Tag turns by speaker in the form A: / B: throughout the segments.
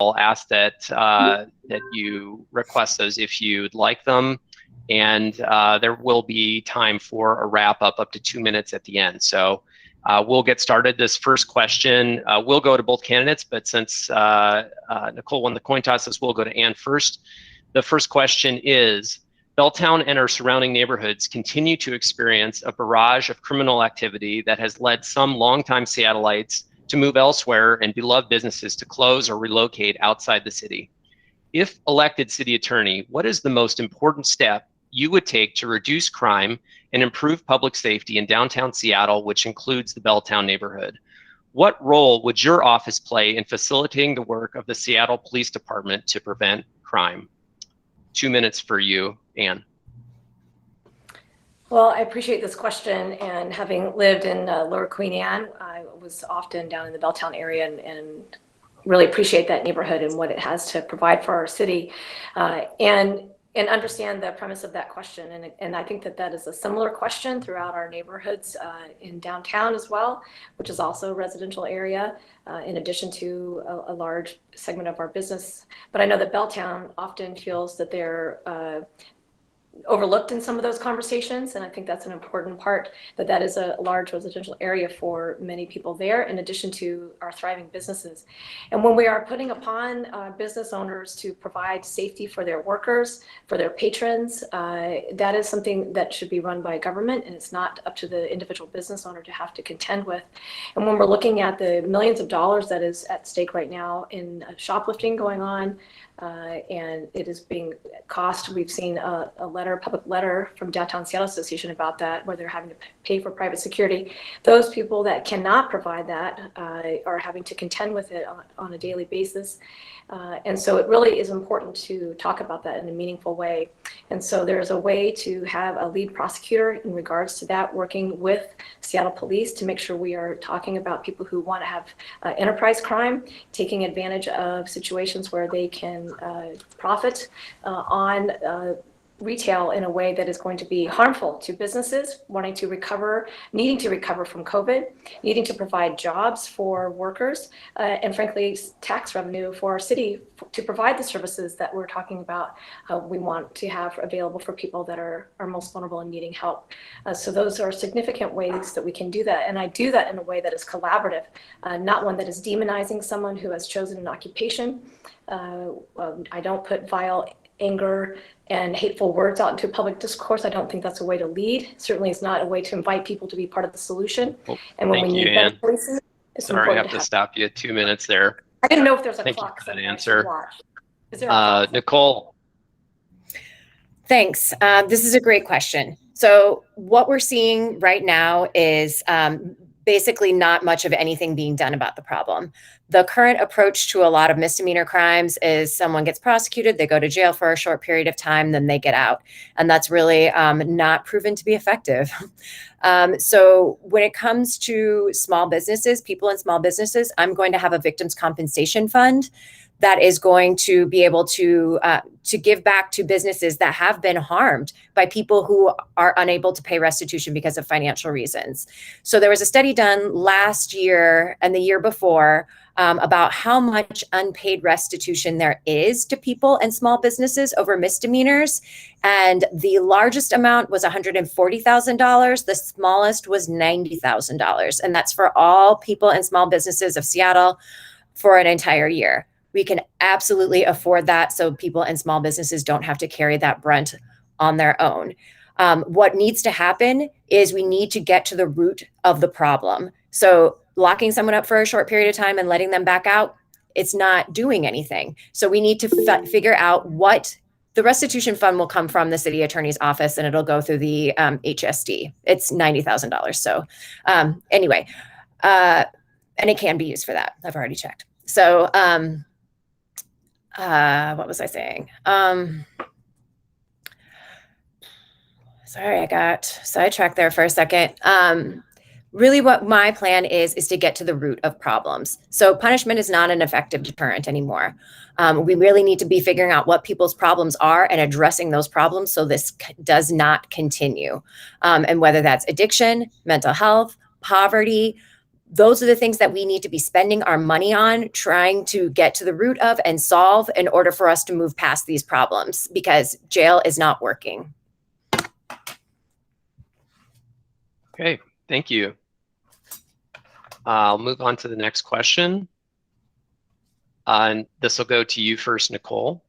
A: I'll ask that that you request those if you'd like them. And there will be time for a wrap up to 2 minutes at the end. So we'll get started. This first question will go to both candidates, but since Nicole won the coin toss, this will go to Ann first. The first question is, Belltown and our surrounding neighborhoods continue to experience a barrage of criminal activity that has led some longtime Seattleites to move elsewhere and beloved businesses to close or relocate outside the city. If elected city attorney, what is the most important step you would take to reduce crime and improve public safety in downtown Seattle, which includes the Belltown neighborhood? What role would your office play in facilitating the work of the Seattle Police Department to prevent crime? 2 minutes for you, Ann.
B: Well, I appreciate this question, and having lived in Lower Queen Anne, I was often down in the Belltown area and really appreciate that neighborhood and what it has to provide for our city, and understand the premise of that question. And I think that that is a similar question throughout our neighborhoods in downtown as well, which is also a residential area, in addition to a large segment of our business. But I know that Belltown often feels that they're overlooked in some of those conversations, and I think that's an important part, that is a large residential area for many people there, in addition to our thriving businesses. And when we are putting upon business owners to provide safety for their workers, for their patrons, that is something that should be run by government, and it's not up to the individual business owner to have to contend with. And when we're looking at the millions of dollars that is at stake right now in shoplifting going on, and it is being cost. We've seen a public letter from Downtown Seattle Association about that, where they're having to pay for private security. Those people that cannot provide that are having to contend with it on a daily basis. And so it really is important to talk about that in a meaningful way. And so there's a way to have a lead prosecutor in regards to that, working with Seattle Police to make sure we are talking about people who want to have enterprise crime, taking advantage of situations where they can profit on retail in a way that is going to be harmful to businesses wanting to recover, needing to recover from COVID, needing to provide jobs for workers, and frankly, tax revenue for our city to provide the services that we're talking about we want to have available for people that are most vulnerable and needing help. So those are significant ways that we can do that. And I do that in a way that is collaborative, not one that is demonizing someone who has chosen an occupation. I don't put vile anger and hateful words out into public discourse. I don't think that's a way to lead. Certainly, it's not a way to invite people to be part of the solution.
A: Well,
B: and when we need better places, it's important.
A: Sorry, I have to stop you at 2 minutes there.
B: I didn't know if there's a
A: Thank
B: clock.
A: You for that answer.
B: Is there a clock?
A: Nicole.
C: Thanks. This is a great question. So what we're seeing right now is basically not much of anything being done about the problem. The current approach to a lot of misdemeanor crimes is someone gets prosecuted, they go to jail for a short period of time, then they get out. And that's really not proven to be effective. So when it comes to small businesses, people in small businesses, I'm going to have a victims compensation fund that is going to be able to give back to businesses that have been harmed by people who are unable to pay restitution because of financial reasons. So there was a study done last year and the year before about how much unpaid restitution there is to people and small businesses over misdemeanors. And the largest amount was $140,000. The smallest was $90,000. And that's for all people and small businesses of Seattle for an entire year. We can absolutely afford that so people and small businesses don't have to carry that brunt on their own. What needs to happen is we need to get to the root of the problem. So locking someone up for a short period of time and letting them back out, it's not doing anything. So we need to figure out what the restitution fund will come from the city attorney's office, and it'll go through the HSD. It's $90,000. So anyway, and it can be used for that. I've already checked. So what was I saying? Sorry, I got sidetracked there for a second. Really what my plan is to get to the root of problems. So punishment is not an effective deterrent anymore. We really need to be figuring out what people's problems are and addressing those problems so this does not continue. And whether that's addiction, mental health, poverty, Those are the things that we need to be spending our money on, trying to get to the root of and solve in order for us to move past these problems, because jail is not working.
A: Okay, thank you. I'll move on to the next question. And this will go to you first, Nicole.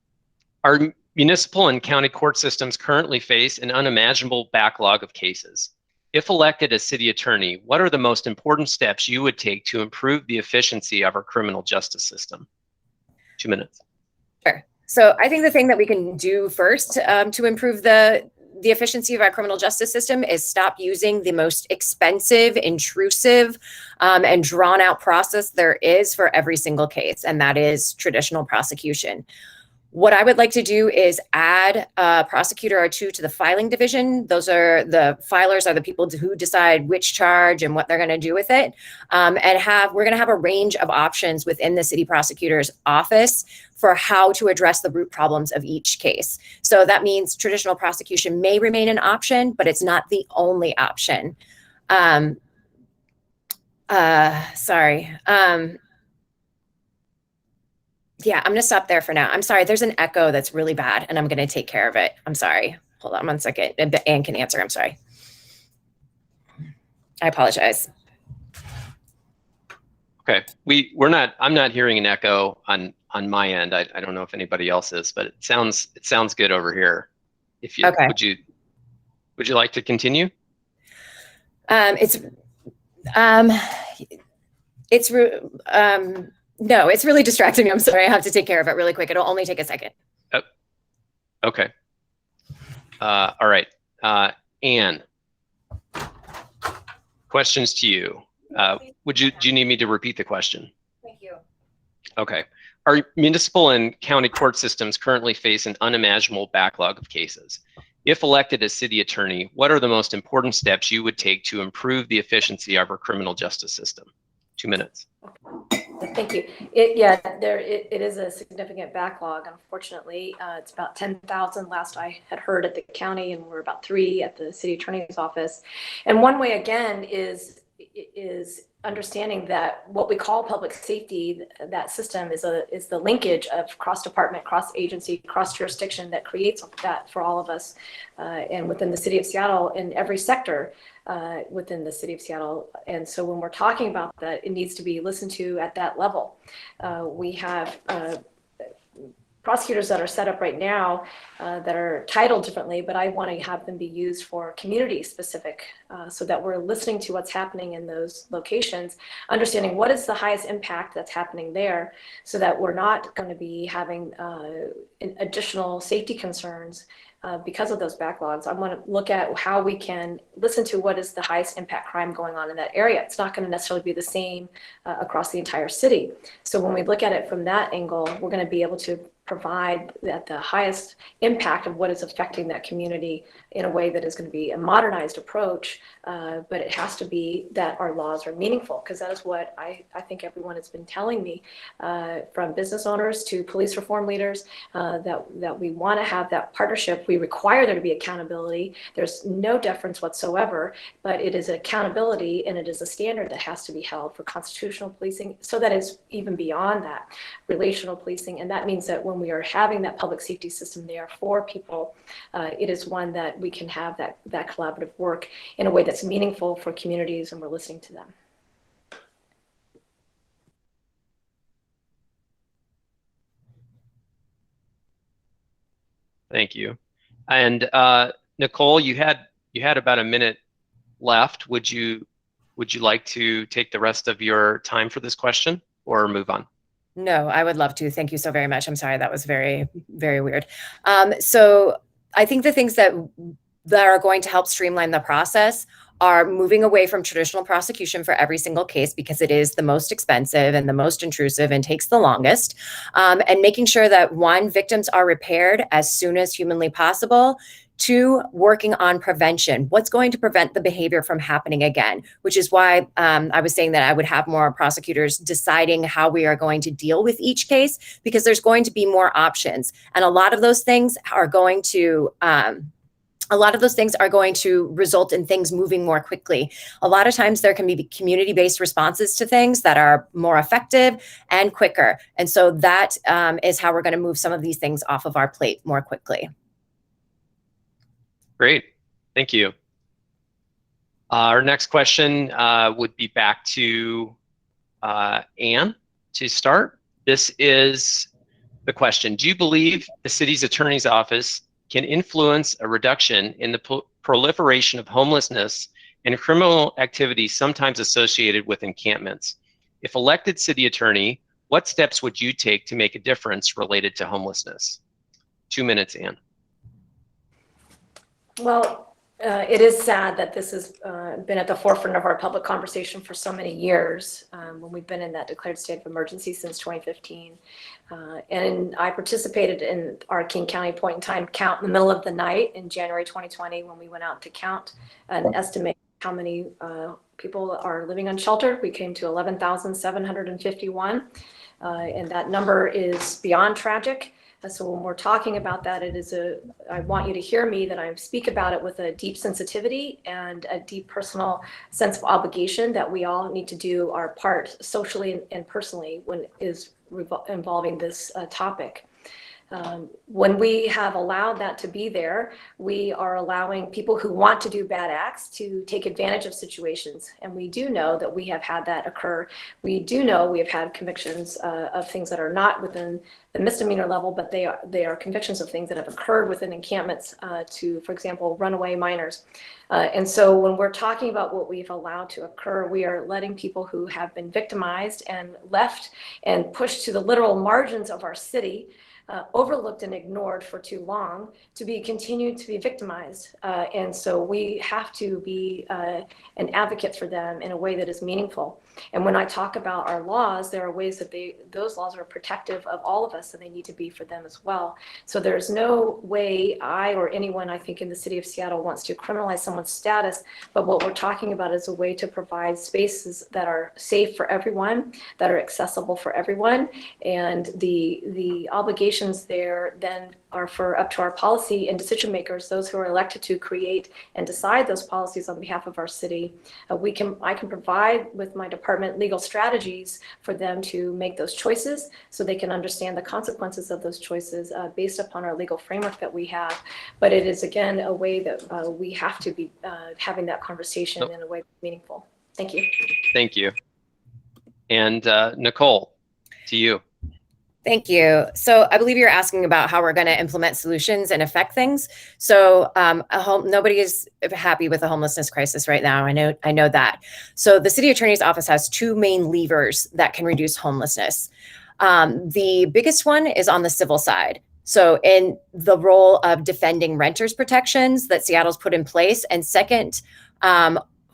A: Our municipal and county court systems currently face an unimaginable backlog of cases. If elected as city attorney, what are the most important steps you would take to improve the efficiency of our criminal justice system? 2 minutes.
C: Sure. So I think the thing that we can do first to improve the efficiency of our criminal justice system is stop using the most expensive, intrusive, and drawn out process there is for every single case, and that is traditional prosecution. What I would like to do is add a prosecutor or two to the filing division. Those are the filers, are the people who decide which charge and what they're going to do with it. And we're going to have a range of options within the city prosecutor's office for how to address the root problems of each case. So that means traditional prosecution may remain an option, but it's not the only option. Yeah, I'm going to stop there for now. I'm sorry. There's an echo that's really bad, and I'm going to take care of it. I'm sorry. Hold on 1 second. Anne can answer. I'm sorry. I apologize.
A: Okay, I'm not hearing an echo on my end. I don't know if anybody else is, but it sounds good over here. If you
C: okay.
A: Would you like to continue?
C: No, it's really distracting me. I'm sorry. I have to take care of it really quick. It'll only take a second.
A: Oh, okay. All right. Anne, questions to you. Do you need me to repeat the question?
C: Thank you.
A: Okay. Our municipal and county court systems currently face an unimaginable backlog of cases. If elected as city attorney, what are the most important steps you would take to improve the efficiency of our criminal justice system? 2 minutes.
B: Thank you. It is a significant backlog. Unfortunately, it's about 10,000 last I had heard at the county, and we're about 3 at the city attorney's office. And one way, again, is understanding that what we call public safety, that system is the linkage of cross-department, cross-agency, cross-jurisdiction that creates that for all of us, and within the city of Seattle, in every sector within the city of Seattle. And so when we're talking about that, it needs to be listened to at that level. We have prosecutors that are set up right now that are titled differently, but I want to have them be used for community specific, so that we're listening to what's happening in those locations, understanding what is the highest impact that's happening there, so that we're not going to be having additional safety concerns because of those backlogs. I want to look at how we can listen to what is the highest impact crime going on in that area. It's not going to necessarily be the same across the entire city. So when we look at it from that angle, we're going to be able to provide that the highest impact of what is affecting that community in a way that is going to be a modernized approach, but it has to be that our laws are meaningful, because that is what I think everyone has been telling me, from business owners to police reform leaders, that we want to have that partnership. We require there to be accountability. There's no deference whatsoever, but it is accountability, and it is a standard that has to be held for constitutional policing, so that it's even beyond that, relational policing. And that means that when we are having that public safety system there for people, it is one that we can have that collaborative work in a way that's meaningful for communities, and we're listening to them.
A: Thank you. And Nicole, you had about a minute left. Would you like to take the rest of your time for this question, or move on?
C: No, I would love to. Thank you so very much. I'm sorry, that was very, very weird. So I think the things that are going to help streamline the process are moving away from traditional prosecution for every single case, because it is the most expensive and the most intrusive and takes the longest, and making sure that, 1, victims are repaired as soon as humanly possible. 2, working on prevention. What's going to prevent the behavior from happening again? Which is why I was saying that I would have more prosecutors deciding how we are going to deal with each case, because there's going to be more options. And a lot of those things are going to a lot of those things are going to result in things moving more quickly. A lot of times there can be community-based responses to things that are more effective and quicker. And so that is how we're going to move some of these things off of our plate more quickly.
A: Great, thank you. Our next question would be back to Anne to start. This is the question: do you believe the city's attorney's office can influence a reduction in the proliferation of homelessness and criminal activity sometimes associated with encampments? If elected city attorney, what steps would you take to make a difference related to homelessness? 2 minutes, Anne.
B: Well, it is sad that this has been at the forefront of our public conversation for so many years, when we've been in that declared state of emergency since 2015. And I participated in our King County point in time count in the middle of the night in January 2020 when we went out to count and estimate how many people are living unsheltered. We came to 11,751, and that number is beyond tragic. So when we're talking about that, I want you to hear me that I speak about it with a deep sensitivity and a deep personal sense of obligation that we all need to do our part socially and personally when it is involving this topic. When we have allowed that to be there, we are allowing people who want to do bad acts to take advantage of situations. And we do know that we have had that occur. We do know we have had convictions of things that are not within the misdemeanor level, but they are convictions of things that have occurred within encampments to, for example, runaway minors. And so when we're talking about what we've allowed to occur, we are letting people who have been victimized and left and pushed to the literal margins of our city, overlooked and ignored for too long, to be continued to be victimized. And so we have to be an advocate for them in a way that is meaningful. And when I talk about our laws, there are ways that those laws are protective of all of us, and they need to be for them as well. So there's no way I or anyone, I think, in the city of Seattle wants to criminalize someone's status, but what we're talking about is a way to provide spaces that are safe for everyone, that are accessible for everyone, and the obligations there then are for up to our policy and decision makers, those who are elected to create and decide those policies on behalf of our city. I can provide with my department legal strategies for them to make those choices so they can understand the consequences of those choices based upon our legal framework that we have. But it is, again, a way that we have to be having that conversation in a way that's meaningful. Thank you.
A: Thank you. And Nicole, to you.
C: Thank you. So I believe you're asking about how we're going to implement solutions and affect things. So nobody is happy with the homelessness crisis right now. I know that. So the city attorney's office has two main levers that can reduce homelessness. The biggest one is on the civil side. So in the role of defending renters' protections that Seattle's put in place, and second,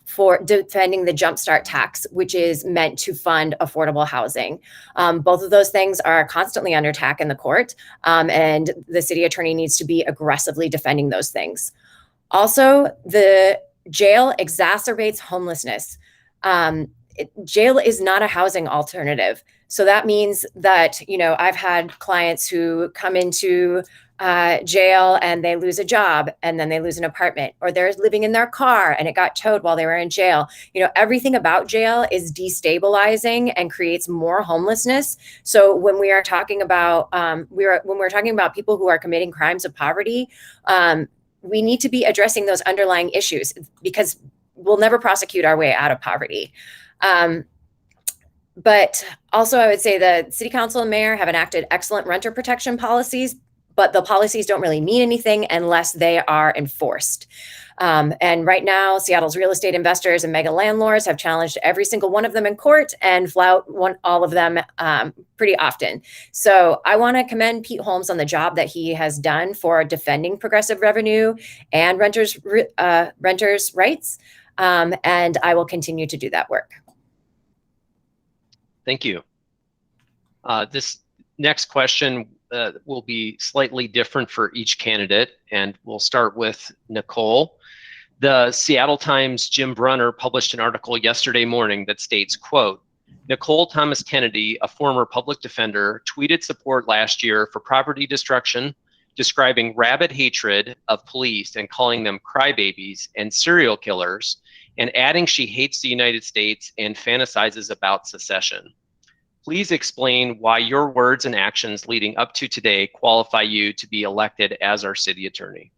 C: for defending the Jumpstart tax, which is meant to fund affordable housing. Both of those things are constantly under attack in the court, and the city attorney needs to be aggressively defending those things. Also, the jail exacerbates homelessness. Jail is not a housing alternative. So that means that, I've had clients who come into jail and they lose a job and then they lose an apartment, or they're living in their car and it got towed while they were in jail. Everything about jail is destabilizing and creates more homelessness. So when we are talking about people who are committing crimes of poverty, we need to be addressing those underlying issues, because we'll never prosecute our way out of poverty. But also, I would say the city council and mayor have enacted excellent renter protection policies, but the policies don't really mean anything unless they are enforced. And right now, Seattle's real estate investors and mega landlords have challenged every single one of them in court and flout all of them pretty often. So I want to commend Pete Holmes on the job that he has done for defending progressive revenue and renters' rights. And I will continue to do that work.
A: Thank you. This next question will be slightly different for each candidate, and we'll start with Nicole. The Seattle Times' Jim Brunner published an article yesterday morning that states, quote, Nicole Thomas Kennedy, a former public defender, tweeted support last year for property destruction, describing rabid hatred of police and calling them crybabies and serial killers, and adding she hates the United States and fantasizes about secession. Please explain why your words and actions leading up to today qualify you to be elected as our city attorney.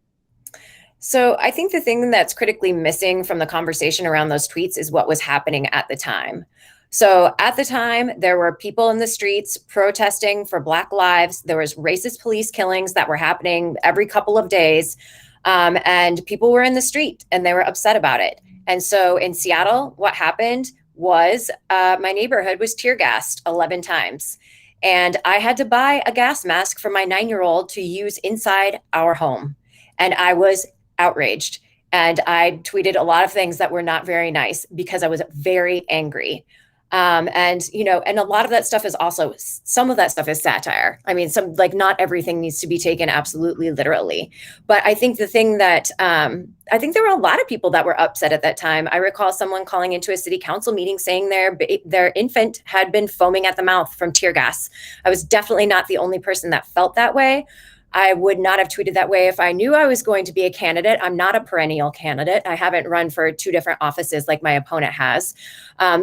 C: So I think the thing that's critically missing from the conversation around those tweets is what was happening at the time. So at the time, there were people in the streets protesting for Black lives. There was racist police killings that were happening every couple of days. And people were in the street and they were upset about it. And so in Seattle, what happened was my neighborhood was tear gassed 11 times. And I had to buy a gas mask for my 9-year-old to use inside our home. And I was outraged. And I tweeted a lot of things that were not very nice because I was very angry. And a lot of that stuff is also, some of that stuff is satire. I mean, not everything needs to be taken absolutely literally. But I think the thing that, I think there were a lot of people that were upset at that time. I recall someone calling into a city council meeting saying their infant had been foaming at the mouth from tear gas. I was definitely not the only person that felt that way. I would not have tweeted that way if I knew I was going to be a candidate. I'm not a perennial candidate. I haven't run for 2 different offices like my opponent has.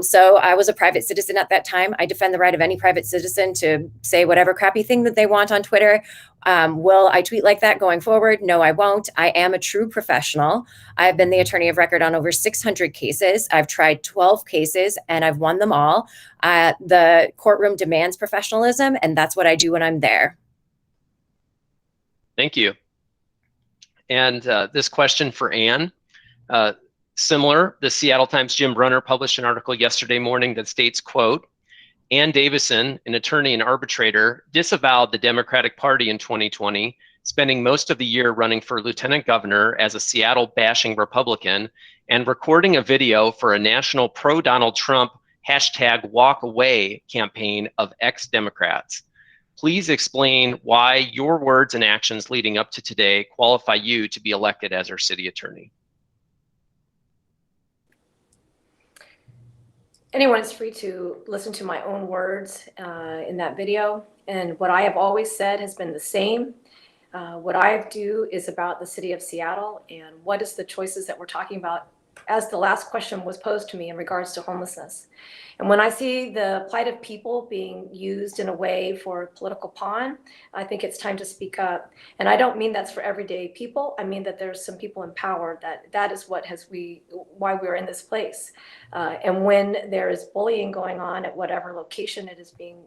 C: So I was a private citizen at that time. I defend the right of any private citizen to say whatever crappy thing that they want on Twitter. Will I tweet like that going forward? No, I won't. I am a true professional. I've been the attorney of record on over 600 cases. I've tried 12 cases and I've won them all. The courtroom demands professionalism, and that's what I do when I'm there.
A: Thank you. And this question for Ann, similar, the Seattle Times Jim Brunner published an article yesterday morning that states, quote, Ann Davison, an attorney and arbitrator, disavowed the Democratic Party in 2020, spending most of the year running for lieutenant governor as a Seattle bashing Republican and recording a video for a national pro-Donald Trump #WalkAway campaign of ex-Democrats. Please explain why your words and actions leading up to today qualify you to be elected as our city attorney.
B: Anyone is free to listen to my own words in that video. And what I have always said has been the same. What I do is about the city of Seattle and what is the choices that we're talking about, as the last question was posed to me in regards to homelessness. And when I see the plight of people being used in a way for a political pawn, I think it's time to speak up. And I don't mean that's for everyday people. I mean that there's some people in power that is what why we're in this place. And when there is bullying going on at whatever location it is being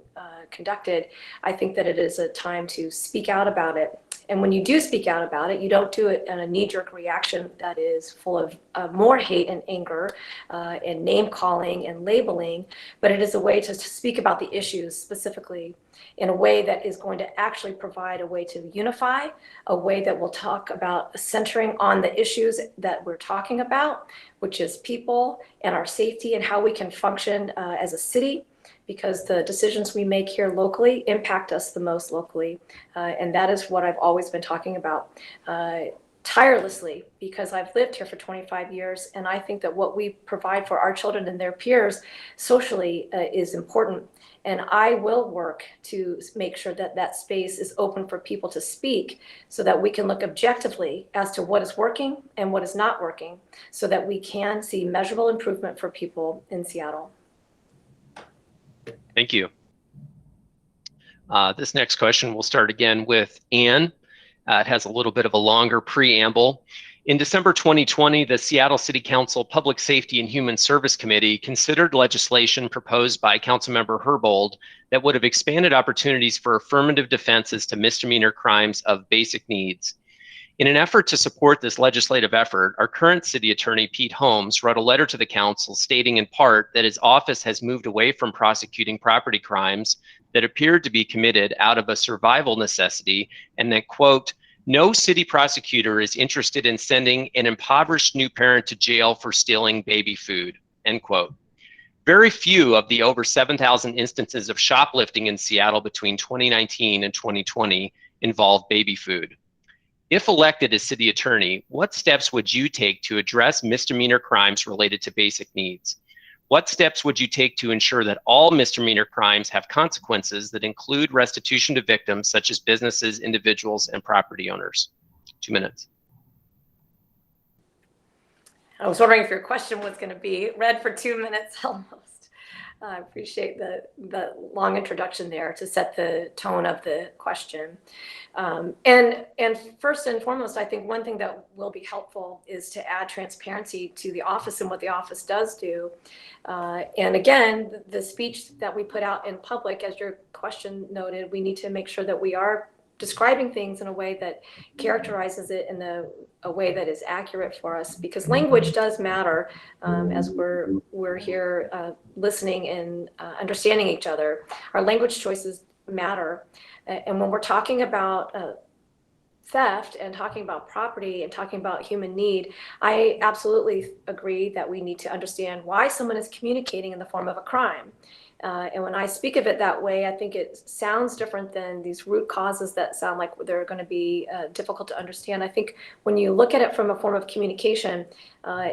B: conducted, I think that it is a time to speak out about it. And when you do speak out about it, you don't do it in a knee-jerk reaction that is full of more hate and anger and name-calling and labeling, but it is a way to speak about the issues specifically in a way that is going to actually provide a way to unify, a way that will talk about centering on the issues that we're talking about, which is people and our safety and how we can function as a city, because the decisions we make here locally impact us the most locally. And that is what I've always been talking about tirelessly, because I've lived here for 25 years. And I think that what we provide for our children and their peers socially is important. And I will work to make sure that that space is open for people to speak so that we can look objectively as to what is working and what is not working so that we can see measurable improvement for people in Seattle.
A: Thank you. This next question will start again with Ann. It has a little bit of a longer preamble. In December 2020, the Seattle City Council Public Safety and Human Service Committee considered legislation proposed by Councilmember Herbold that would have expanded opportunities for affirmative defenses to misdemeanor crimes of basic needs. In an effort to support this legislative effort, our current city attorney, Pete Holmes, wrote a letter to the council stating in part that his office has moved away from prosecuting property crimes that appeared to be committed out of a survival necessity, and that, quote, no city prosecutor is interested in sending an impoverished new parent to jail for stealing baby food, end quote. Very few of the over 7,000 instances of shoplifting in Seattle between 2019 and 2020 involve baby food. If elected as city attorney, what steps would you take to address misdemeanor crimes related to basic needs? What steps would you take to ensure that all misdemeanor crimes have consequences that include restitution to victims, such as businesses, individuals, and property owners? 2 minutes.
B: I was wondering if your question was going to be read for 2 minutes almost. I appreciate the long introduction there to set the tone of the question. And first and foremost, I think one thing that will be helpful is to add transparency to the office and what the office does do. And again, the speech that we put out in public, as your question noted, we need to make sure that we are describing things in a way that characterizes it in a way that is accurate for us, because language does matter as we're here listening and understanding each other. Our language choices matter. And when we're talking about theft and talking about property and talking about human need, I absolutely agree that we need to understand why someone is communicating in the form of a crime. And when I speak of it that way, I think it sounds different than these root causes that sound like they're going to be difficult to understand. I think when you look at it from a form of communication,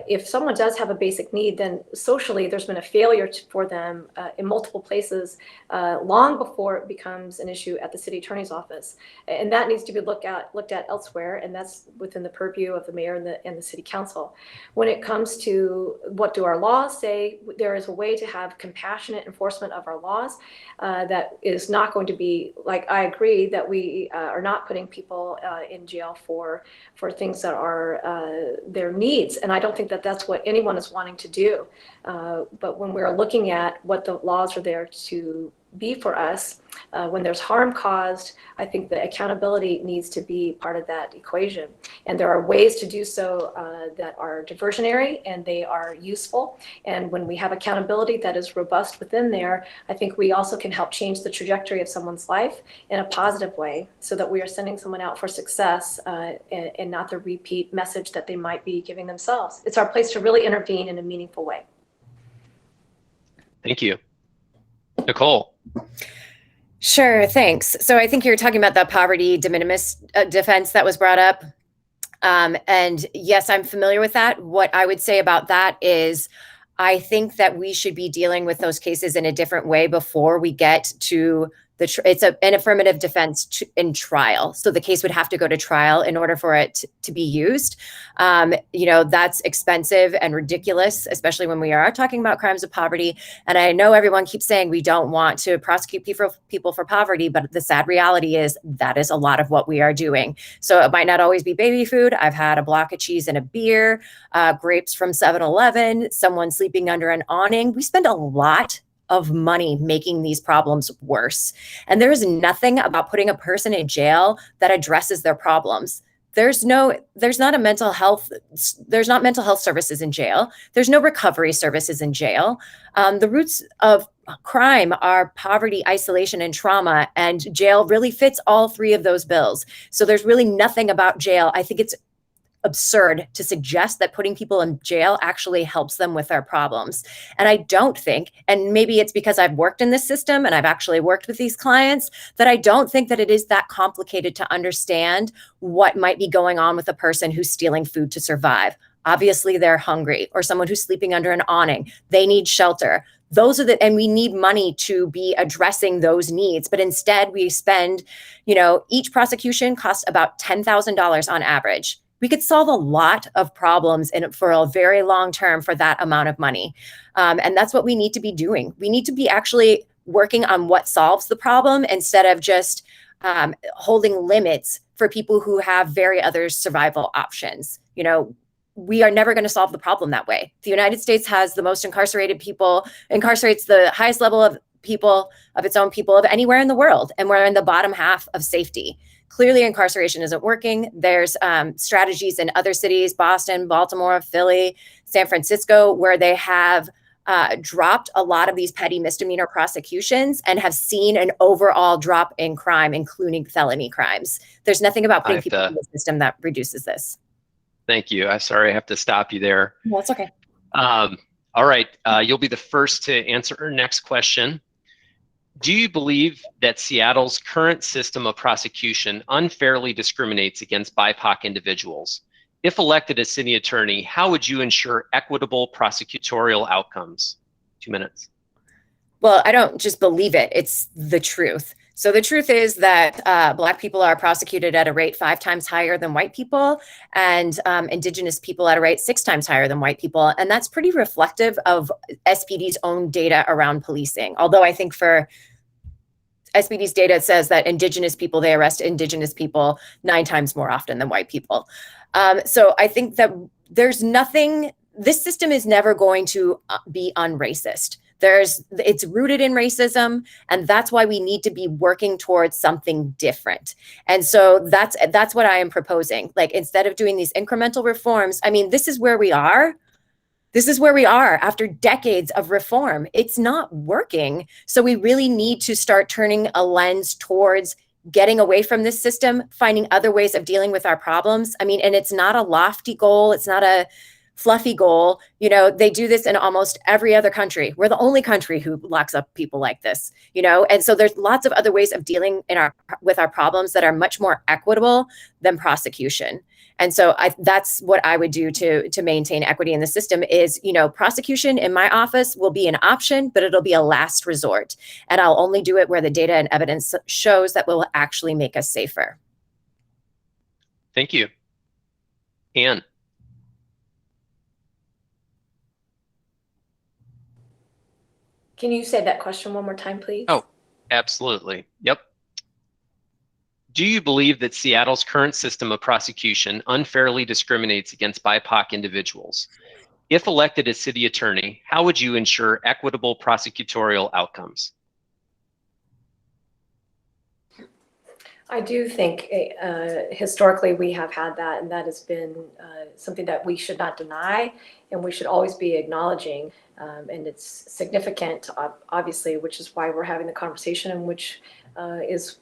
B: if someone does have a basic need, then socially there's been a failure for them in multiple places long before it becomes an issue at the city attorney's office. And that needs to be looked at elsewhere, and that's within the purview of the mayor and the city council. When it comes to what do our laws say, there is a way to have compassionate enforcement of our laws that is not going to be, like, I agree that we are not putting people in jail for things that are their needs. And I don't think that that's what anyone is wanting to do. But when we're looking at what the laws are there to be for us, when there's harm caused, I think the accountability needs to be part of that equation. And there are ways to do so that are diversionary and they are useful. And when we have accountability that is robust within there, I think we also can help change the trajectory of someone's life in a positive way, so that we are sending someone out for success and not the repeat message that they might be giving themselves. It's our place to really intervene in a meaningful way.
A: Thank you. Nicole.
C: Sure, thanks. So I think you're talking about the poverty de minimis defense that was brought up. And yes, I'm familiar with that. What I would say about that is I think that we should be dealing with those cases in a different way before we get to it's an affirmative defense in trial. So the case would have to go to trial in order for it to be used. That's expensive and ridiculous, especially when we are talking about crimes of poverty. And I know everyone keeps saying we don't want to prosecute people for poverty, but the sad reality is that is a lot of what we are doing. So it might not always be baby food. I've had a block of cheese and a beer, grapes from 7-Eleven, someone sleeping under an awning. We spend a lot of money making these problems worse. And there is nothing about putting a person in jail that addresses their problems. There's not mental health services in jail. There's no recovery services in jail. The roots of crime are poverty, isolation, and trauma, and jail really fits all three of those bills. So there's really nothing about jail. I think it's absurd to suggest that putting people in jail actually helps them with their problems. And I don't think, and maybe it's because I've worked in this system and I've actually worked with these clients, that I don't think that it is that complicated to understand what might be going on with a person who's stealing food to survive. Obviously, they're hungry, or someone who's sleeping under an awning. They need shelter. And we need money to be addressing those needs. But instead, we spend, each prosecution costs about $10,000 on average. We could solve a lot of problems for a very long term for that amount of money. And that's what we need to be doing. We need to be actually working on what solves the problem instead of just holding limits for people who have very other survival options. We are never going to solve the problem that way. The United States has the most incarcerated people, incarcerates the highest level of people, of its own people, of anywhere in the world. And we're in the bottom half of safety. Clearly, incarceration isn't working. There's strategies in other cities, Boston, Baltimore, Philly, San Francisco, where they have dropped a lot of these petty misdemeanor prosecutions and have seen an overall drop in crime, including felony crimes. There's nothing about putting people in the system that reduces this.
A: Thank you. I'm sorry I have to stop you there.
C: No, it's okay.
A: All right. You'll be the first to answer our next question. Do you believe that Seattle's current system of prosecution unfairly discriminates against BIPOC individuals? If elected as city attorney, how would you ensure equitable prosecutorial outcomes? 2 minutes.
C: Well, I don't just believe it. It's the truth. So the truth is that Black people are prosecuted at a rate 5 times higher than white people, and Indigenous people at a rate 6 times higher than white people. And that's pretty reflective of SPD's own data around policing. Although I think for SPD's data, it says that Indigenous people, they arrest Indigenous people 9 times more often than white people. So I think that there's nothing, this system is never going to be unracist. It's rooted in racism, and that's why we need to be working towards something different. And so that's what I am proposing. Like, instead of doing these incremental reforms, I mean, this is where we are. This is where we are after decades of reform. It's not working. So we really need to start turning a lens towards getting away from this system, finding other ways of dealing with our problems. I mean, and it's not a lofty goal. It's not a fluffy goal. You know, they do this in almost every other country. We're the only country who locks up people like this, you know? And so there's lots of other ways of dealing with our problems that are much more equitable than prosecution. And so that's what I would do to maintain equity in the system is, you know, prosecution in my office will be an option, but it'll be a last resort. And I'll only do it where the data and evidence shows that will actually make us safer.
A: Thank you. Anne.
B: Can you say that question one more time, please?
A: Oh, absolutely. Yep. Do you believe that Seattle's current system of prosecution unfairly discriminates against BIPOC individuals? If elected as city attorney, how would you ensure equitable prosecutorial outcomes?
B: I do think historically we have had that, and that has been something that we should not deny, and we should always be acknowledging. And it's significant, obviously, which is why we're having the conversation, and which is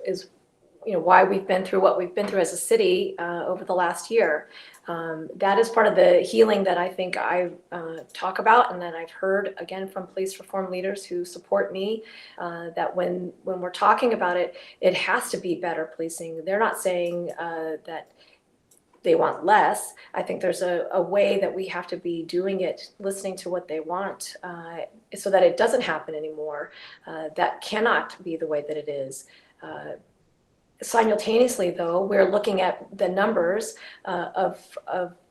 B: why we've been through what we've been through as a city over the last year. That is part of the healing that I think I talk about, and that I've heard again from police reform leaders who support me, that when we're talking about it, it has to be better policing. They're not saying that they want less. I think there's a way that we have to be doing it, listening to what they want, so that it doesn't happen anymore. That cannot be the way that it is. Simultaneously, though, we're looking at the numbers of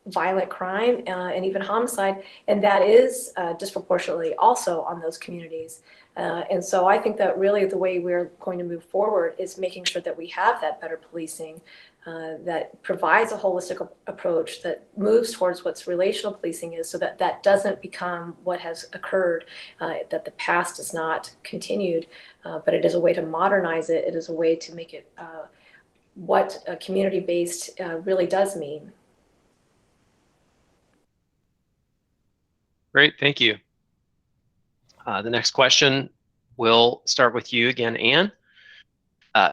B: violent crime and even homicide, and that is disproportionately also on those communities. And so I think that really the way we're going to move forward is making sure that we have that better policing that provides a holistic approach that moves towards what's relational policing is, so that that doesn't become what has occurred, that the past is not continued, but it is a way to modernize it. It is a way to make it what a community-based really does mean.
A: Great, thank you. The next question, we'll start with you again, Anne.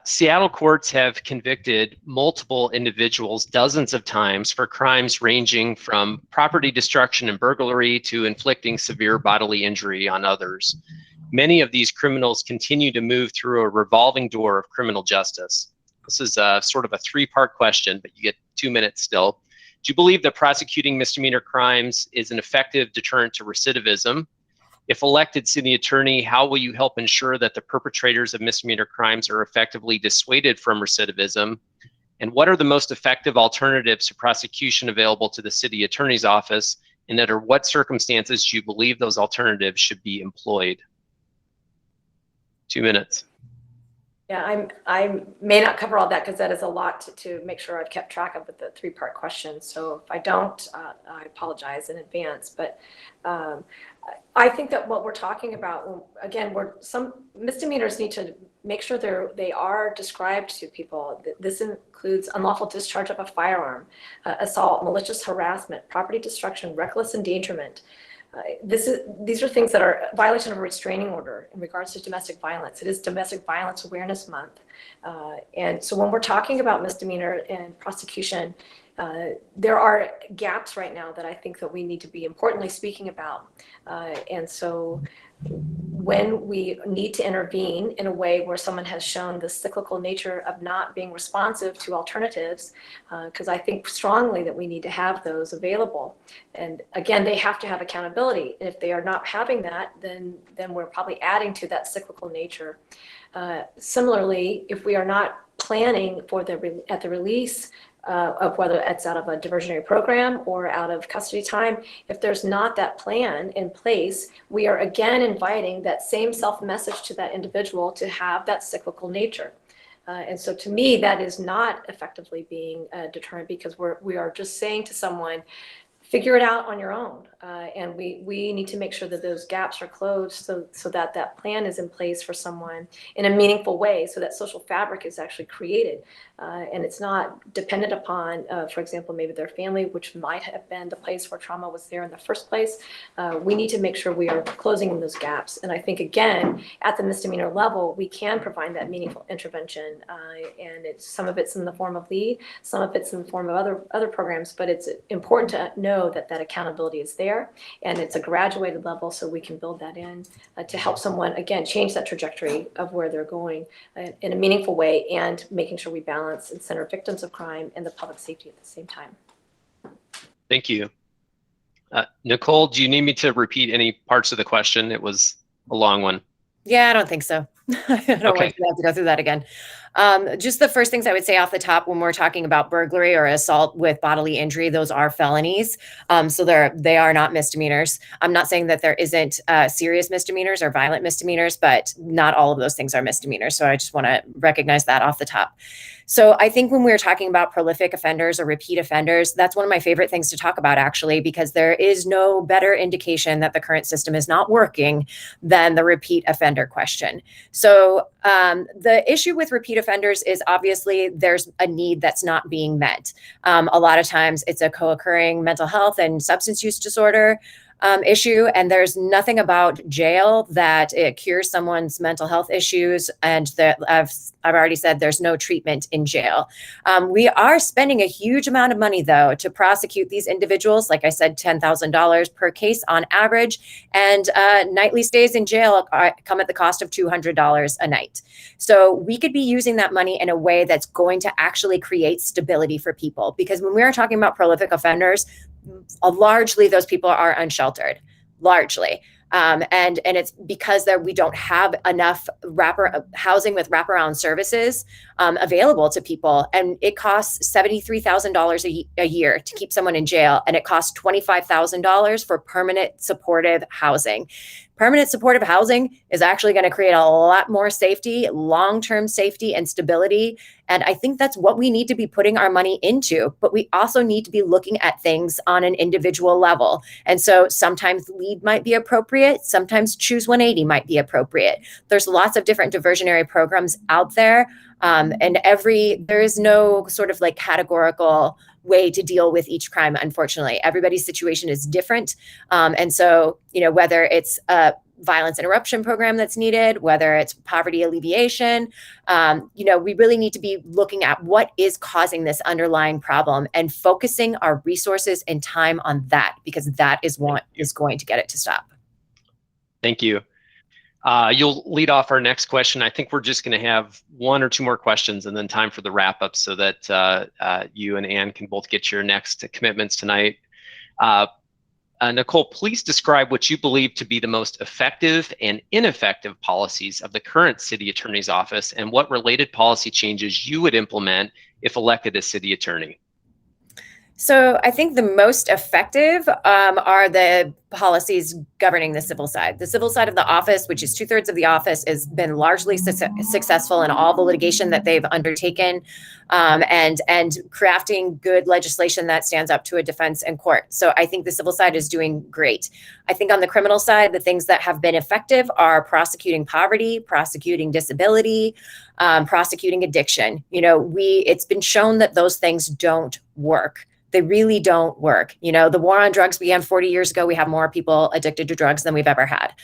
A: Seattle courts have convicted multiple individuals dozens of times for crimes ranging from property destruction and burglary to inflicting severe bodily injury on others. Many of these criminals continue to move through a revolving door of criminal justice. This is sort of a 3-part question, but you get 2 minutes still. Do you believe that prosecuting misdemeanor crimes is an effective deterrent to recidivism? If elected city attorney, how will you help ensure that the perpetrators of misdemeanor crimes are effectively dissuaded from recidivism? And what are the most effective alternatives to prosecution available to the city attorney's office? And under what circumstances do you believe those alternatives should be employed? 2 minutes.
B: Yeah, I may not cover all that because that is a lot to make sure I've kept track of with the 3-part question. So if I don't, I apologize in advance. But I think that what we're talking about, again, some misdemeanors need to make sure they are described to people. This includes unlawful discharge of a firearm, assault, malicious harassment, property destruction, reckless endangerment. These are things that are violation of a restraining order in regards to domestic violence. It is Domestic Violence Awareness Month. And so when we're talking about misdemeanor and prosecution, there are gaps right now that I think that we need to be importantly speaking about. And so when we need to intervene in a way where someone has shown the cyclical nature of not being responsive to alternatives, because I think strongly that we need to have those available. And again, they have to have accountability. And if they are not having that, then we're probably adding to that cyclical nature. Similarly, if we are not planning for at the release of whether it's out of a diversionary program or out of custody time, if there's not that plan in place, we are again inviting that same self-message to that individual to have that cyclical nature. And so to me, that is not effectively being a deterrent, because we are just saying to someone, figure it out on your own. And we need to make sure that those gaps are closed so that that plan is in place for someone in a meaningful way, so that social fabric is actually created. And it's not dependent upon, for example, maybe their family, which might have been the place where trauma was there in the first place. We need to make sure we are closing those gaps. And I think, again, at the misdemeanor level, we can provide that meaningful intervention. And some of it's in the form of lead, some of it's in the form of other programs, but it's important to know that accountability is there, and it's a graduated level, so we can build that in to help someone, again, change that trajectory of where they're going in a meaningful way, and making sure we balance and center victims of crime and the public safety at the same time.
A: Thank you. Nicole, do you need me to repeat any parts of the question? It was a long one.
C: Yeah, I don't think so. I don't want to have to go through that again. Just the first things I would say off the top, when we're talking about burglary or assault with bodily injury, those are felonies. So they are not misdemeanors. I'm not saying that there isn't serious misdemeanors or violent misdemeanors, but not all of those things are misdemeanors. So I just want to recognize that off the top. So I think when we're talking about prolific offenders or repeat offenders, that's one of my favorite things to talk about, actually, because there is no better indication that the current system is not working than the repeat offender question. So the issue with repeat offenders is obviously there's a need that's not being met. A lot of times it's a co-occurring mental health and substance use disorder issue, and there's nothing about jail that it cures someone's mental health issues, and that I've already said there's no treatment in jail. We are spending a huge amount of money, though, to prosecute these individuals. Like I said, $10,000 per case on average, and nightly stays in jail come at the cost of $200 a night. So we could be using that money in a way that's going to actually create stability for people, because when we are talking about prolific offenders, largely those people are unsheltered, largely. And it's because we don't have enough housing with wraparound services available to people. And it costs $73,000 a year to keep someone in jail. And it costs $25,000 for permanent supportive housing. Permanent supportive housing is actually going to create a lot more safety, long-term safety and stability. And I think that's what we need to be putting our money into. But we also need to be looking at things on an individual level. And so sometimes lead might be appropriate. Sometimes Choose 180 might be appropriate. There's lots of different diversionary programs out there. And there is no sort of like categorical way to deal with each crime. Unfortunately, everybody's situation is different. And so, whether it's a violence interruption program that's needed, whether it's poverty alleviation, we really need to be looking at what is causing this underlying problem and focusing our resources and time on that, because that is what is going to get it to stop.
A: Thank you. You'll lead off our next question. I think we're just going to have one or two more questions and then time for the wrap up, so that you and Ann can both get your next commitments tonight. Nicole, please describe what you believe to be the most effective and ineffective policies of the current city attorney's office, and what related policy changes you would implement if elected as city attorney.
C: So I think the most effective are the policies governing the civil side. The civil side of the office, which is 2/3 of the office, has been largely successful in all the litigation that they've undertaken, and crafting good legislation that stands up to a defense in court. So I think the civil side is doing great. I think on the criminal side, the things that have been effective are prosecuting poverty, prosecuting disability, prosecuting addiction. It's been shown that those things don't work. They really don't work. The war on drugs began 40 years ago. We have more people addicted to drugs than we've ever had.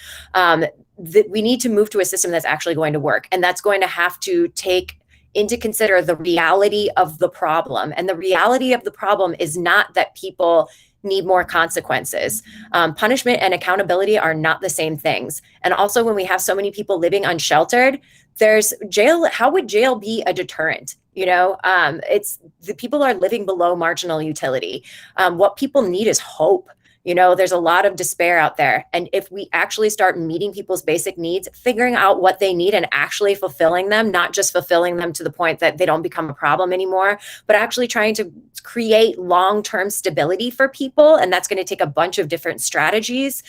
C: We need to move to a system that's actually going to work. And that's going to have to take into consider the reality of the problem. And the reality of the problem is not that people need more consequences. Punishment and accountability are not the same things. And also, when we have so many people living unsheltered, there's jail. How would jail be a deterrent? It's the people are living below marginal utility. What people need is hope. There's a lot of despair out there. And if we actually start meeting people's basic needs, figuring out what they need and actually fulfilling them, not just fulfilling them to the point that they don't become a problem anymore, but actually trying to create long-term stability for people. And that's going to take a bunch of different strategies,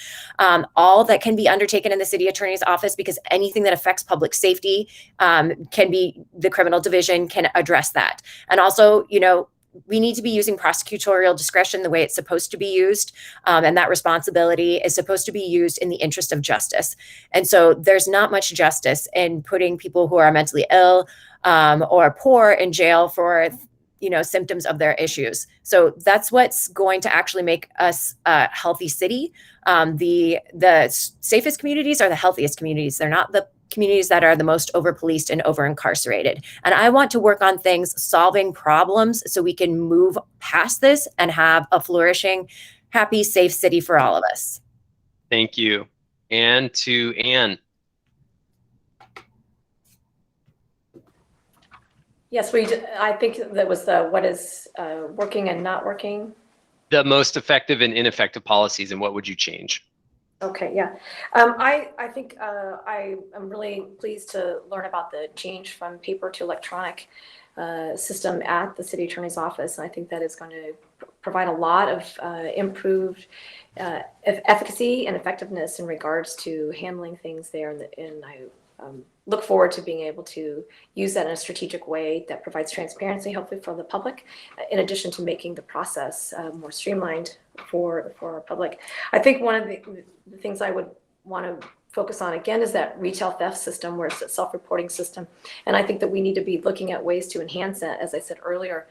C: all that can be undertaken in the city attorney's office, because anything that affects public safety can be, the criminal division can address that. And also, we need to be using prosecutorial discretion the way it's supposed to be used. And that responsibility is supposed to be used in the interest of justice. And so there's not much justice in putting people who are mentally ill or poor in jail for symptoms of their issues. So that's what's going to actually make us a healthy city. The safest communities are the healthiest communities. They're not the communities that are the most over-policed and over-incarcerated. And I want to work on things, solving problems, so we can move past this and have a flourishing, happy, safe city for all of us.
A: Thank you. And to Anne.
B: Yes, I think that was what is working and not working.
A: The most effective and ineffective policies, and what would you change?
B: Okay, yeah. I think I am really pleased to learn about the change from paper to electronic system at the city attorney's office. And I think that is going to provide a lot of improved efficacy and effectiveness in regards to handling things there. And I look forward to being able to use that in a strategic way that provides transparency, hopefully, for the public, in addition to making the process more streamlined for our public. I think one of the things I would want to focus on again is that retail theft system, where it's a self-reporting system. And I think that we need to be looking at ways to enhance that, as I said earlier,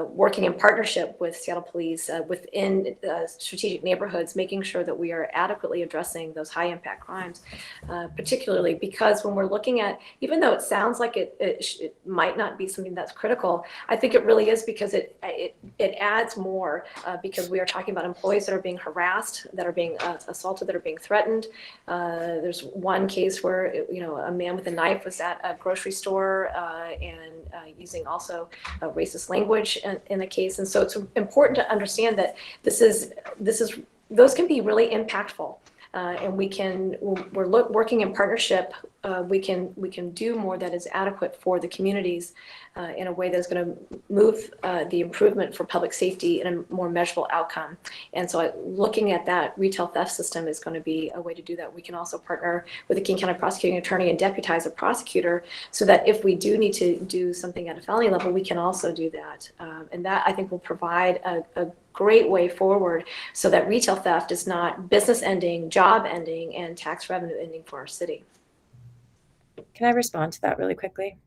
B: working in partnership with Seattle Police within strategic neighborhoods, making sure that we are adequately addressing those high impact crimes, particularly because when we're looking at, even though it sounds like it might not be something that's critical, I think it really is, because it adds more, because we are talking about employees that are being harassed, that are being assaulted, that are being threatened. There's one case where a man with a knife was at a grocery store and using also racist language in the case. And so it's important to understand that those can be really impactful. And we're working in partnership. We can do more that is adequate for the communities in a way that's going to move the improvement for public safety in a more measurable outcome. And so looking at that retail theft system is going to be a way to do that. We can also partner with the King County prosecuting attorney and deputize a prosecutor, so that if we do need to do something at a felony level, we can also do that. And that, I think, will provide a great way forward, so that retail theft is not business ending, job ending, and tax revenue ending for our city.
C: Can I respond to that really quickly?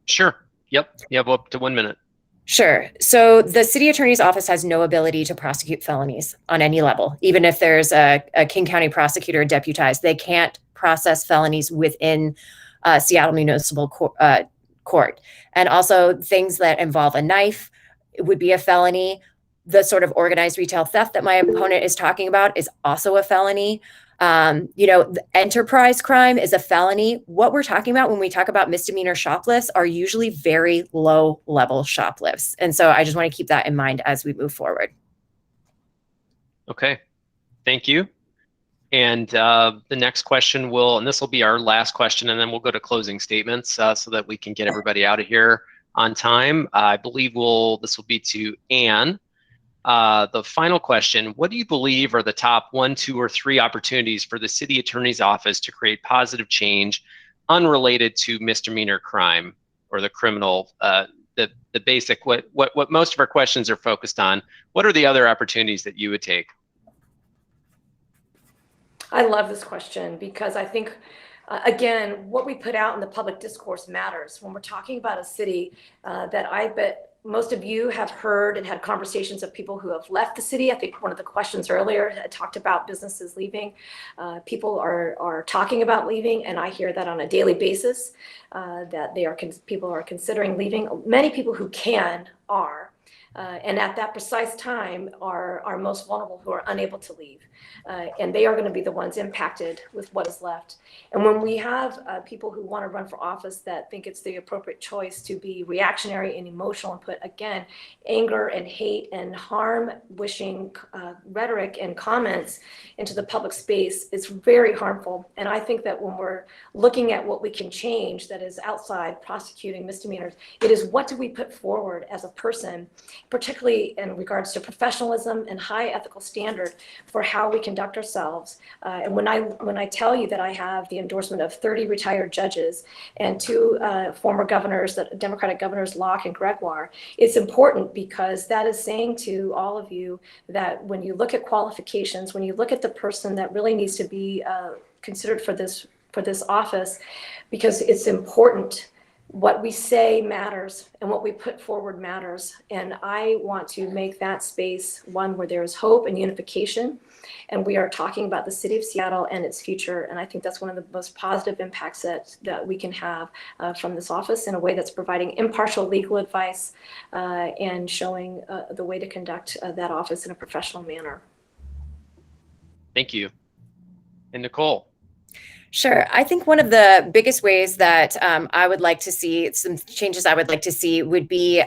A: Sure. Yep. You have up to 1 minute.
C: Sure. So the city attorney's office has no ability to prosecute felonies on any level. Even if there's a King County prosecutor deputized, they can't process felonies within Seattle Municipal Court. And also things that involve a knife, it would be a felony. The sort of organized retail theft that my opponent is talking about is also a felony. The enterprise crime is a felony. What we're talking about when we talk about misdemeanor shoplifts are usually very low level shoplifts. And so I just want to keep that in mind as we move forward.
A: Okay, thank you. And the next question and this will be our last question, and then we'll go to closing statements so that we can get everybody out of here on time. I believe this will be to Anne. The final question: what do you believe are the top 1, 2, or 3 opportunities for the city attorney's office to create positive change unrelated to misdemeanor crime or the criminal, the basic, what most of our questions are focused on? What are the other opportunities that you would take?
B: I love this question, because I think, again, what we put out in the public discourse matters. When we're talking about a city that I bet most of you have heard and had conversations of people who have left the city. I think one of the questions earlier talked about businesses leaving. People are talking about leaving, and I hear that on a daily basis, that people are considering leaving. Many people who can are. and at that precise time are most vulnerable, who are unable to leave. And they are going to be the ones impacted with what is left. And when we have people who want to run for office that think it's the appropriate choice to be reactionary and emotional and put, again, anger and hate and harm-wishing rhetoric and comments into the public space, it's very harmful. And I think that when we're looking at what we can change that is outside prosecuting misdemeanors, it is what do we put forward as a person, particularly in regards to professionalism and high ethical standard for how we conduct ourselves. And when I tell you that I have the endorsement of 30 retired judges and 2 former governors, the Democratic governors, Locke and Gregoire, it's important because that is saying to all of you that when you look at qualifications, when you look at the person that really needs to be considered for this office, because it's important. What we say matters and what we put forward matters. And I want to make that space one where there is hope and unification. And we are talking about the city of Seattle and its future. And I think that's one of the most positive impacts that we can have from this office, in a way that's providing impartial legal advice and showing the way to conduct that office in a professional manner.
A: Thank you. And Nicole.
C: Sure. I think one of the biggest ways that I would like to see some changes I would like to see would be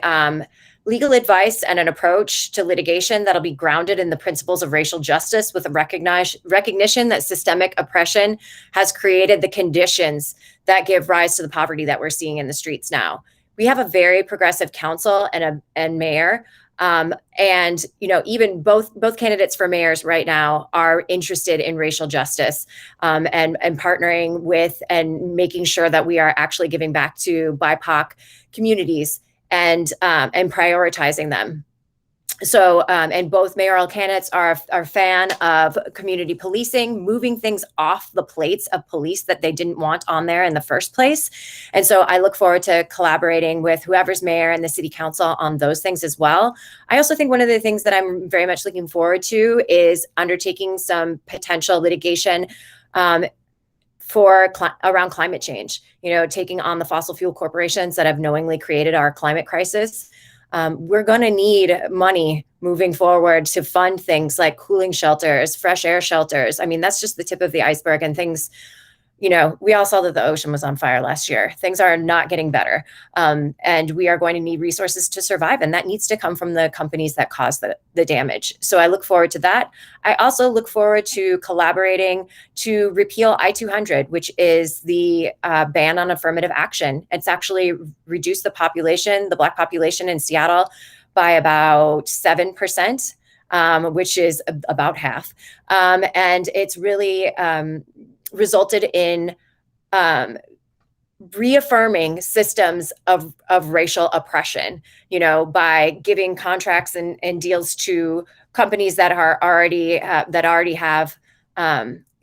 C: legal advice and an approach to litigation that'll be grounded in the principles of racial justice, with a recognition that systemic oppression has created the conditions that give rise to the poverty that we're seeing in the streets now. We have a very progressive council and mayor. And, even both candidates for mayors right now are interested in racial justice, and partnering with and making sure that we are actually giving back to BIPOC communities and prioritizing them. So, and both mayoral candidates are a fan of community policing, moving things off the plates of police that they didn't want on there in the first place. And so I look forward to collaborating with whoever's mayor and the city council on those things as well. I also think one of the things that I'm very much looking forward to is undertaking some potential litigation around climate change, taking on the fossil fuel corporations that have knowingly created our climate crisis. We're going to need money moving forward to fund things like cooling shelters, fresh air shelters. I mean, that's just the tip of the iceberg, and things, we all saw that the ocean was on fire last year. Things are not getting better. And we are going to need resources to survive. And that needs to come from the companies that cause the damage. So I look forward to that. I also look forward to collaborating to repeal I-200, which is the ban on affirmative action. It's actually reduced the Black population in Seattle by about 7%, which is about half. And it's really resulted in reaffirming systems of racial oppression, by giving contracts and deals to companies that already have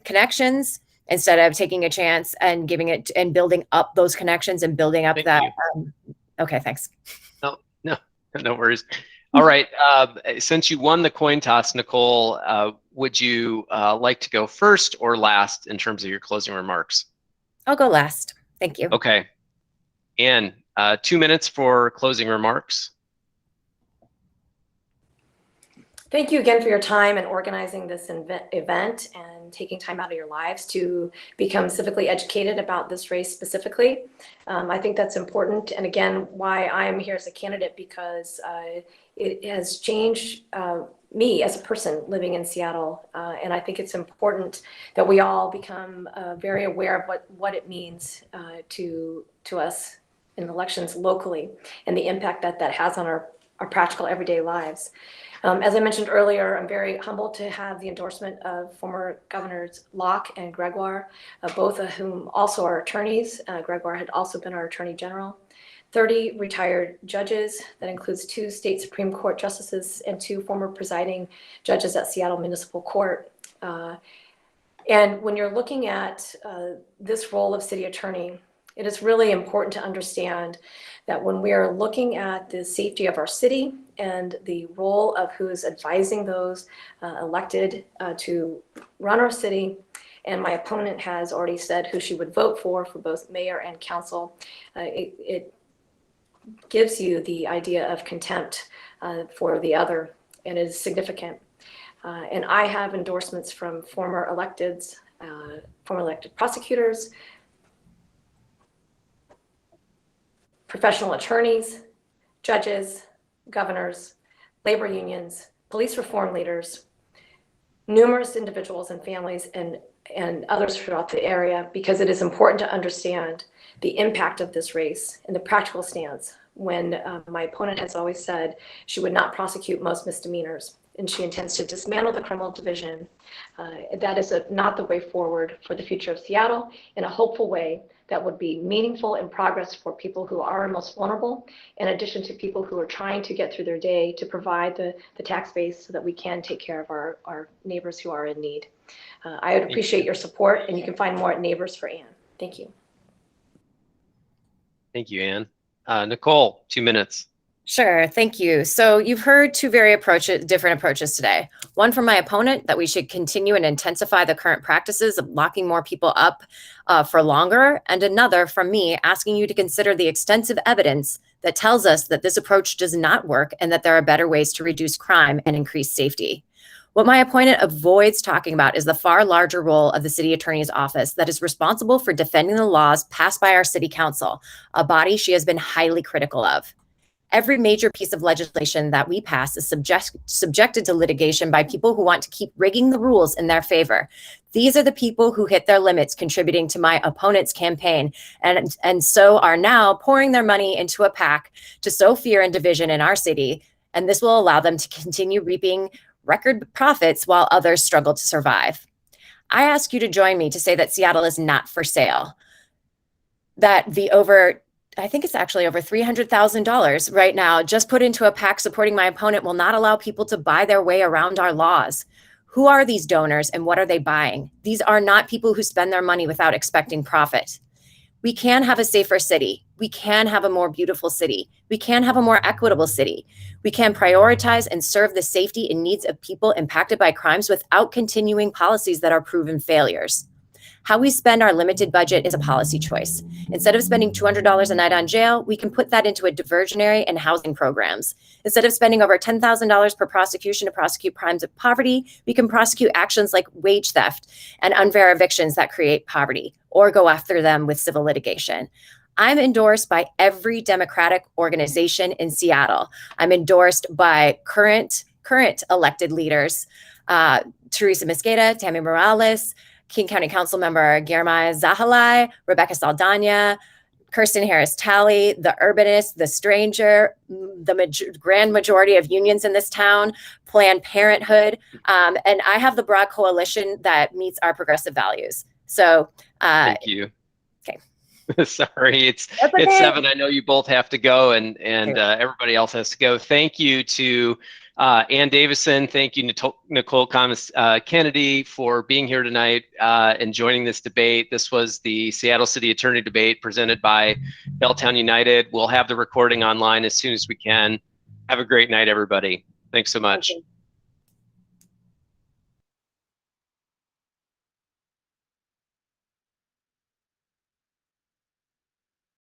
C: connections, instead of taking a chance and giving it and building up those connections and building up that. Okay, thanks.
A: No worries. All right. Since you won the coin toss, Nicole, would you like to go first or last in terms of your closing remarks?
C: I'll go last. Thank you.
A: Okay. Anne, 2 minutes for closing remarks.
B: Thank you again for your time and organizing this event and taking time out of your lives to become civically educated about this race specifically. I think that's important. And again, why I'm here as a candidate, because it has changed me as a person living in Seattle. And I think it's important that we all become very aware of what it means to us in elections locally, and the impact that has on our practical everyday lives. As I mentioned earlier, I'm very humbled to have the endorsement of former Governors Locke and Gregoire, both of whom also are attorneys. Gregoire had also been our Attorney General. 30 retired judges, that includes 2 state Supreme Court justices and 2 former presiding judges at Seattle Municipal Court. And when you're looking at this role of city attorney, it is really important to understand that when we are looking at the safety of our city and the role of who is advising those elected to run our city, and my opponent has already said who she would vote for both mayor and council, it gives you the idea of contempt for the other, and is significant. And I have endorsements from former elected prosecutors, professional attorneys, judges, governors, labor unions, police reform leaders, numerous individuals and families, and others throughout the area, because it is important to understand the impact of this race and the practical stance. When my opponent has always said she would not prosecute most misdemeanors, and she intends to dismantle the criminal division, that is not the way forward for the future of Seattle, in a hopeful way that would be meaningful and progress for people who are most vulnerable, in addition to people who are trying to get through their day to provide the tax base so that we can take care of our neighbors who are in need. I would appreciate your support, and you can find more at Neighbors for Ann. Thank you.
A: Thank you, Ann. Nicole, 2 minutes.
C: Sure, thank you. So you've heard two very different approaches today. One from my opponent, that we should continue and intensify the current practices of locking more people up for longer, and another from me asking you to consider the extensive evidence that tells us that this approach does not work and that there are better ways to reduce crime and increase safety. What my opponent avoids talking about is the far larger role of the city attorney's office that is responsible for defending the laws passed by our city council, a body she has been highly critical of. Every major piece of legislation that we pass is subjected to litigation by people who want to keep rigging the rules in their favor. These are the people who hit their limits contributing to my opponent's campaign, and so are now pouring their money into a PAC to sow fear and division in our city, and this will allow them to continue reaping record profits while others struggle to survive. I ask you to join me to say that Seattle is not for sale, that I think it's actually over $300,000 right now just put into a PAC supporting my opponent will not allow people to buy their way around our laws. Who are these donors and what are they buying? These are not people who spend their money without expecting profit. We can have a safer city. We can have a more beautiful city. We can have a more equitable city. We can prioritize and serve the safety and needs of people impacted by crimes without continuing policies that are proven failures. How we spend our limited budget is a policy choice. Instead of spending $200 a night on jail, we can put that into a diversionary and housing programs. Instead of spending over $10,000 per prosecution to prosecute crimes of poverty, we can prosecute actions like wage theft and unfair evictions that create poverty, or go after them with civil litigation. I'm endorsed by every Democratic organization in Seattle. I'm endorsed by current elected leaders, Teresa Mosqueda, Tammy Morales, King County Council Member Guillermo Zahalai, Rebecca Saldana, Kirsten Harris-Talley, the Urbanist, the Stranger, the grand majority of unions in this town, Planned Parenthood, and I have the broad coalition that meets our progressive values. So,
A: thank you.
C: Okay.
A: Sorry, it's 7. I know you both have to go, and everybody else has to go. Thank you to Ann Davison. Thank you, Nicole Kennedy, for being here tonight and joining this debate. This was the Seattle City Attorney debate presented by Belltown United. We'll have the recording online as soon as we can. Have a great night, everybody. Thanks so much.
C: Thank you.